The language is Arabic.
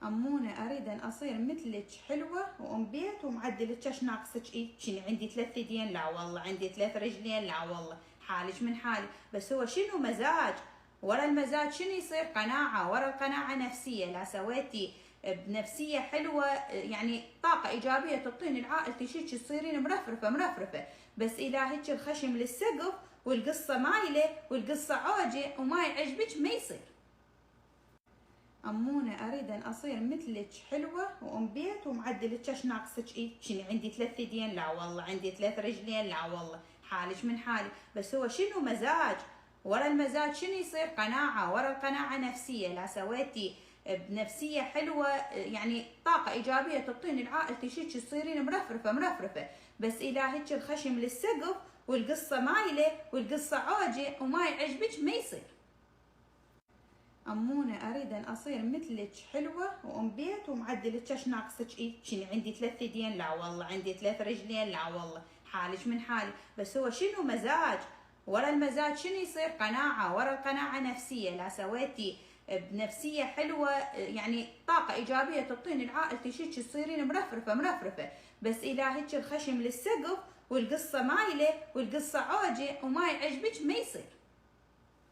أمونة أريد أن أصير مثلك حلوة وأم بيت ومعدلك. ايش ناقصك؟ إيه شنو عندي 3 يدين؟ لا والله. عندي 3 رجلين؟ لا والله. حالك من حالي. بس هو شنو مزاج، ورا المزاج شنو يصير؟ قناعة، ورا القناعة نفسية. لا سويتي بنفسية حلوة يعني طاقة إيجابية تعطين لعائلتك شيء تصيرين مرفرفة مرفرفة. بس إذا هيك الخشم للسقف والقصة مايلة والقصة عوجة وما يعجبك ما يصير. أمونة أريد أن أصير مثلك حلوة وأم بيت ومعدلك. ايش ناقصك؟ إيه شنو عندي 3 يدين؟ لا والله. عندي 3 رجلين؟ لا والله. حالك من حالي. بس هو شنو مزاج، ورا المزاج شنو يصير؟ قناعة، ورا القناعة نفسية. لا سويتي بنفسية حلوة يعني طاقة إيجابية تعطين لعائلتك شيء تصيرين مرفرفة مرفرفة. بس إذا هيك الخشم للسقف والقصة مايلة والقصة عوجة وما يعجبك ما يصير. أمونة أريد أن أصير مثلك حلوة وأم بيت ومعدلك. ايش ناقصك؟ إيه شنو عندي 3 يدين؟ لا والله. عندي 3 رجلين؟ لا والله. حالك من حالي. بس هو شنو مزاج، ورا المزاج شنو يصير؟ قناعة، ورا القناعة نفسية. لا سويتي بنفسية حلوة يعني طاقة إيجابية تعطين لعائلتك شيء تصيرين مرفرفة مرفرفة. بس إذا هيك الخشم للسقف والقصة مايلة والقصة عوجة وما يعجبك ما يصير.